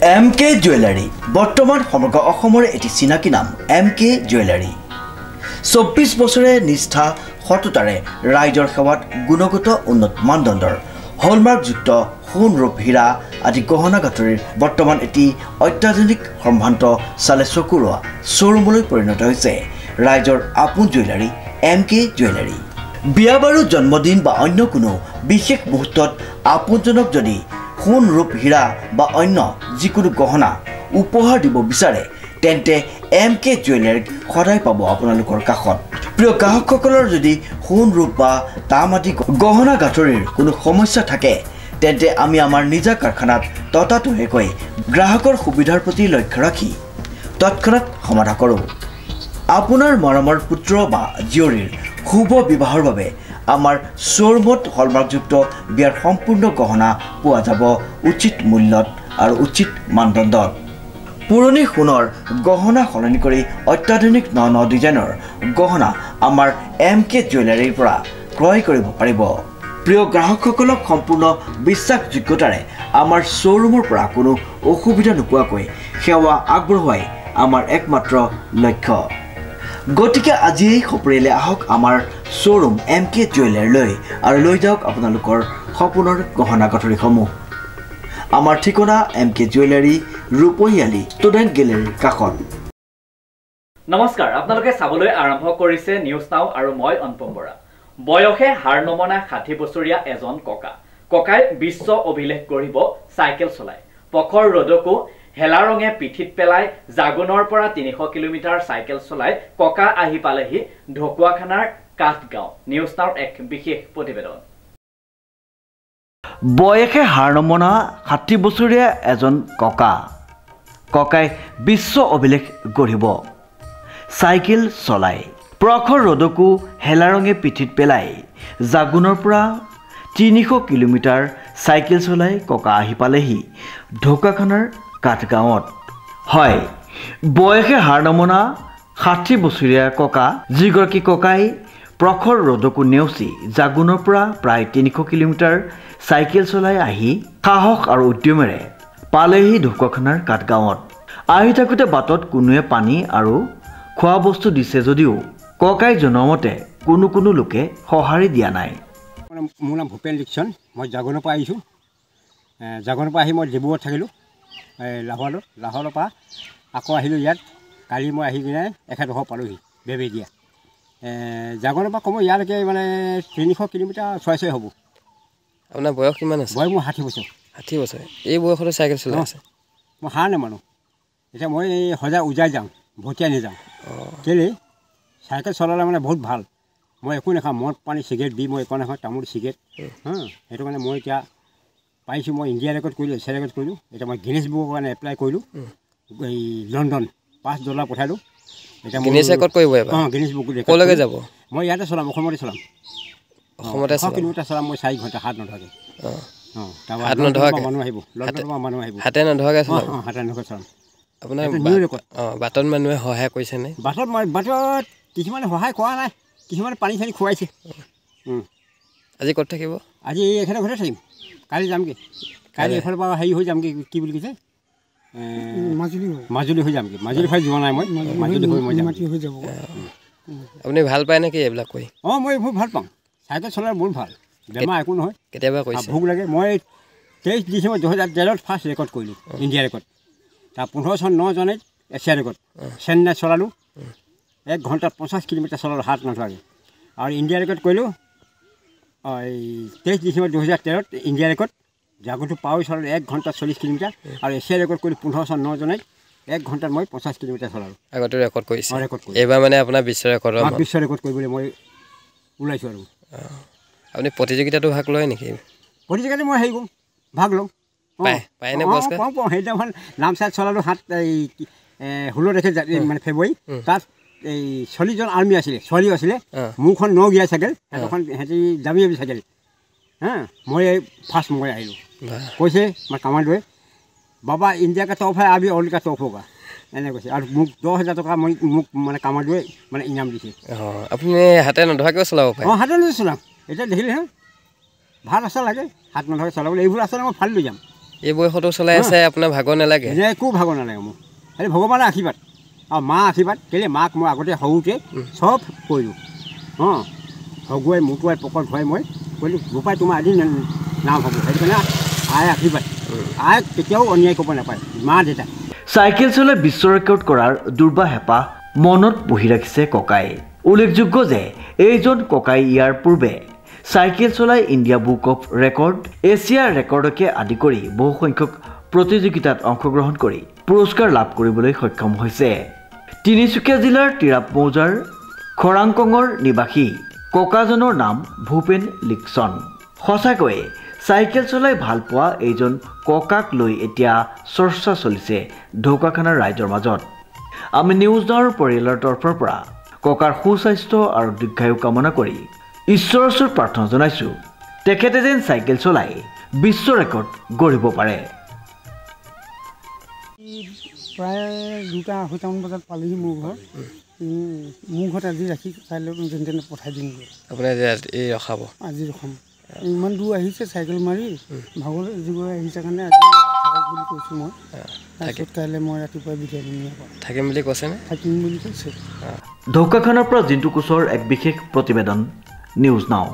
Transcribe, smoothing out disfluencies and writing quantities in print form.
MK jewellery বৰ্তমান সমগ্ৰ অসমৰ এটি চিনাকি নাম MK জুৱেলাৰী 24 বছৰে নিষ্ঠা সততাৰে ৰাইজৰ সেৱাত গুণগত উন্নত মানদণ্ডৰ হলমাৰ্কযুক্ত সোণ ৰূপ হীৰা আদি গহনা গাঁথৰিৰ বৰ্তমান এটি অত্যাধুনিক সম্ভ্ৰান্ত চালে চকুৰোৱা শ্বৰুমলৈ পৰিণত হৈছে ৰাইজৰ আপোন জুৱেলাৰী MK জুৱেলাৰী। বিয়া বাৰু জন্মদিন বা অন্য কোনো বিশেষ মুহূৰ্তত আপোনজনক যদি সোণ ৰূপ হীৰা বা অন্য যিকোনো গহনা উপহাৰ দিব বিচাৰে তেন্তে MK জুৱেলাৰীক সদায় পাব আপোনালোকৰ কাষত। প্ৰিয় গ্ৰাহকসকলৰ যদি সোণ ৰূপ বা তাম আদি গহনা গাঁথৰিৰ কোনো সমস্যা থাকে তেন্তে আমি আমাৰ নিজা কাৰখানাত ততাতৈয়াকৈ গ্ৰাহকৰ সুবিধাৰ প্ৰতি লক্ষ্য ৰাখি তৎক্ষণাত সমাধা কৰোঁ। আপোনাৰ মৰমৰ পুত্ৰ বা জীয়ৰীৰ শুভ বিবাহৰ বাবে আমাৰ শ্বৰুমত হলমাৰ্কযুক্ত বিয়াৰ সম্পূৰ্ণ গহনা পোৱা যাব উচিত মূল্যত আৰু উচিত মানদণ্ডত। পুৰণি সোণৰ গহনা সলনি কৰি অত্যাধুনিক ন ডিজাইনৰ গহনা আমাৰ MK জুৱেলাৰীৰ পৰা ক্ৰয় কৰিব পাৰিব। প্ৰিয় গ্ৰাহকসকলক সম্পূৰ্ণ বিশ্বাসযোগ্যতাৰে আমাৰ শ্বৰুমৰ পৰা কোনো অসুবিধা নোপোৱাকৈ সেৱা আগবঢ়োৱাই আমাৰ একমাত্ৰ লক্ষ্য। গতিকে আজিয়েই সপৰিয়ালে আহক আমাৰ শ্বৰুম MK জুৱেলাৰীলৈ আৰু লৈ যাওক আপোনালোকৰ সপোনৰ গহনা গাঁথৰিসমূহ। আমাৰ ঠিকনা MK জুৱেলাৰী ৰূপহিয়ালী ষ্টুডেণ্ট গেলেৰীৰ কাষত। নমস্কাৰ, আপোনালোকে চাবলৈ আৰম্ভ কৰিছে নিউজ নাও আৰু মই অনুপম বৰা। বয়সে হাৰ নমনা 60 বছৰীয়া এজন ককাই বিশ্ব অভিলেখ গঢ়িব চাইকেল চলাই। পখৰ ৰ'দকো হেলা ৰঙে পিঠিত পেলাই জাগুনৰ পৰা 300 কিলোমিটাৰ চাইকেল চলাই ককা আহি পালেহি ঢকুৱাখানাৰ কাঠগাঁও। নিউজ নাওৰ এক বিশেষ প্ৰতিবেদন। বয়সে হাৰ নমনা 60 বছৰীয়া এজন ককাই বিশ্ব অভিলেখ গঢ়িব চাইকেল চলাই। প্ৰখৰ ৰ'দকো হেলা ৰঙে পিঠিত পেলাই জাগুনৰ পৰা 300 কিলোমিটাৰ চাইকেল চলাই ককা আহি পালেহি ঢকুৱাখানাৰ কাঠগাঁৱত। হয়, বয়সে হাৰ নমনা 60 বছৰীয়া যিগৰাকী ককাই প্ৰখৰ ৰ'দকো নেওচি জাগুনৰ পৰা প্ৰায় 300 কিলোমিটাৰ চাইকেল চলাই আহি সাহস আৰু উদ্যমেৰে পালেহি ঢকুৱাখানাৰ কাঠগাঁৱত। আহি থাকোঁতে বাটত কোনোৱে পানী আৰু খোৱা বস্তু দিছে যদিও ককাই জনোৱামতে কোনো লোকে সঁহাৰি দিয়া নাই। মোৰ নাম ভূপেন দীক্ষণ, মই জাগনৰ পৰা আহিছোঁ। জাগনৰ পৰা আহি মই ডিব্ৰুগড়ত থাকিলোঁ, লাহোৰৰ পৰা আকৌ আহিলোঁ ইয়াত। কালি মই আহি কিনে এখেতডোখৰ পালোঁহি বেবেদিয়া। জাগনৰ পৰা কমেও ইয়ালৈকে মানে 300 কিলোমিটাৰ ছয় হ'ব। আপোনাৰ বয়স কিমান আছে? বয়স মোৰ 60 বছৰ। 60 বছৰ? এই বয়সতে চাইকেল চলাই আছে? মই হাৰ নেমানো। এতিয়া মই সদায় উজাই যাওঁ, ভটিয়াই নাযাওঁ। কেলৈ চাইকেল চলালে মানে বহুত ভাল। মই একো নাখাওঁ, মদ পানী চিগাৰেট বি মই একো নাখাওঁ, তামোল চিগাৰেট। সেইটো কাৰণে মই এতিয়া পাইছোঁ, মই ইণ্ডিয়া ৰেকৰ্ড কৰিলোঁ, এছিয়া ৰেকৰ্ড কৰিলোঁ। এতিয়া মই গিনিছ বুকৰ কাৰণে এপ্লাই কৰিলোঁ, এই লণ্ডন $5 পঠালোঁ। এতিয়া গিনিছ ৰেকৰ্ড কৰিব এবাৰ? Guinness book record. ক'লৈকে যাব? মই ইয়াতে চলাম, অসমতে চলাম। 100 কিলোমিটাৰ চলাম মই 4 ঘণ্টা, হাত নধৰাকৈ। হাত নধৰাকৈ মানুহ আহিব, লণ্ডনৰ পৰা মানুহ আহিব। হাতে নধৰাকৈ চলাম? হাতে নধৰাকৈ চলাম। আপোনাৰ নিউ ৰেকৰ্ড। বাটত মানুহে সহায় কৰিছেনে? বাটত কিছুমানে সহায় কৰা নাই, কিছুমানে পানী চানী খুৱাইছে। আজি ক'ত থাকিব? আজি এখেতৰ ঘৰতে থাকিম, কালি যামগৈ। কালি এফালৰ পৰা হেৰি হৈ যামগৈ, কি বুলি কৈছে, মাজুলী হৈ যামগৈ। মাজুলী ফালে যোৱা নাই মই, মাজুলী হৈ মই যাম। আপুনি ভাল পায় নেকি এইবিলাক কৰি? মই এইবোৰ ভাল পাওঁ, চাইকেল চলাই বহুত ভাল, বেমাৰ একো নহয়। কেতিয়াবা কৰিছে? ভোক লাগে। মই 23 ডিচেম্বৰ 2013 ফাৰ্ষ্ট ৰেকৰ্ড কৰিলোঁ, ইণ্ডিয়া ৰেকৰ্ড। তাৰ 1509 জানুৱাৰীত এছিয়া ৰেকৰ্ড। চেন্নাই চলালোঁ, 1 ঘণ্টাত 50 কিলোমিটাৰ চলালোঁ হাত নধৰাকৈ। আৰু ইণ্ডিয়া ৰেকৰ্ড কৰিলোঁ এই 23 ডিচেম্বৰ 2013 ইণ্ডিয়া ৰেকৰ্ড। জাগুনটো পাৱৈ চলালোঁ 1 ঘণ্টাত 40 কিলোমিটাৰ। আৰু এছিয়া ৰেকৰ্ড কৰিলোঁ 1509 জানুৱাৰীত 1 ঘণ্টাত মই 50 কিলোমিটাৰ চলালোঁ। আগতে ৰেকৰ্ড কৰিছে? ৰেকৰ্ড কৰিলোঁ। এইবাৰ মানে আপোনাৰ বিশ্ব ৰেকৰ্ড? বিশ্ব ৰেকৰ্ড কৰিবলৈ মই ওলাইছোঁ। আৰু আপুনি প্ৰতিযোগিতাটো ভাগ লয় নেকি? প্ৰতিযোগিতাতে মই হেৰি কৰোঁ, ভাগ লওঁ। পায়নে পুৰস্কাৰ? পাওঁ। সেইদিনাখন নামচাইত চলালোঁ 16 তাৰিখে মানে ফেব্ৰুৱাৰী। তাত এই 40জন আৰ্মি আছিলে, ছোৱালীও আছিলে। মোৰখন 9 গিয়াৰ চাইকেল, সিহঁতি দাবী চাইকেল। মই ফাৰ্ষ্ট মই আহিলোঁ। কৈছে মই কামাণ্ডোৱে, বাবা ইণ্ডিয়া কা তৰফ আবি অল কা তৰফ হোগা, এনেকৈ কৈছে। আৰু মোক 10,000 টকা মোক মানে কামাণ্ডোৱে মানে ইনাম দিছে। আপুনি হাতে নধৰাকৈ চলাব পাৰে? হাতে নধৰাকৈ চলাম। এতিয়া দেখিলে ভাল ৰাস্তা লাগে হাত নধৰাকৈ চলাবলৈ। এইবোৰ ৰাস্তালৈ মই ফালি লৈ যাম। এই বয়সতো চলাই আছে আপোনাৰ ভাগৰ নালাগে একো ভাগৰ নালাগে মোৰ খালি ভগৱানৰ আশীৰ্বাদ আৰু মা আশীৰ্বাদ কেলৈ মাক মই আগতে সৰুতে চব কৰিলোঁ হগুৱাই মোটুৱাই পকত ধুৱাই মই কৰিলোঁ বোপাই তোমাৰ এদিন নাম হ'ব সেইটো কাৰণে আই আশীৰ্বাদ আই কেতিয়াও অন্যায় কৰিব নাপায় মা দেউতা চাইকেল চলাই বিশ্ব ৰেকৰ্ড কৰাৰ দুৰ্বাহ হেঁপাহ মনত পুহি ৰাখিছে ককাই উল্লেখযোগ্য যে এইজন ককাই ইয়াৰ পূৰ্বে চাইকেল চলাই ইণ্ডিয়া বুক অফ ৰেকৰ্ড এছিয়াৰ ৰেকৰ্ডকে আদি কৰি বহুসংখ্যক প্ৰতিযোগিতাত অংশগ্ৰহণ কৰি পুৰস্কাৰ লাভ কৰিবলৈ সক্ষম হৈছে তিনিচুকীয়া জিলাৰ তিৰাপ মৌজাৰ খৰাংকঙৰ নিবাসী ককাজনৰ নাম ভূপেন লিকচন সঁচাকৈয়ে চাইকেল চলাই ভাল পোৱা এইজন ককাক লৈ এতিয়া চৰ্চা চলিছে ঢৌকাখানাৰ ৰাইজৰ মাজত আমি নিউজ নাওৰ পৰিয়ালৰ তৰফৰ পৰা ককাৰ সুস্বাস্থ্য আৰু দীৰ্ঘায়ু কামনা কৰি ঈশ্বৰৰ ওচৰত প্ৰাৰ্থনা জনাইছোঁ তেখেতে যেন চাইকেল চলাই বিশ্ব ৰেকৰ্ড গঢ়িব পাৰে প্ৰায় 2:30মান বজাত পালেহি মোৰ ঘৰত আজি ৰাখি কাইলৈ যেন তেনে পঠাই দিমগৈ আপুনি এই ৰখাব আজি ৰখাম ইমান দূৰ আহিছে চাইকেল মাৰি ভাগৰ যিগৈ আহিছে কাৰণে আজি থাকক বুলি কৈছোঁ মই তাৰপিছত কাইলৈ মই ৰাতিপুৱা বিদায় দিম থাকিম বুলি কৈছেনে থাকিম বুলি কৈছে ঢৌকাখানাৰ পৰা জিন্তু কোচৰ এক বিশেষ প্ৰতিবেদন নিউজ নাও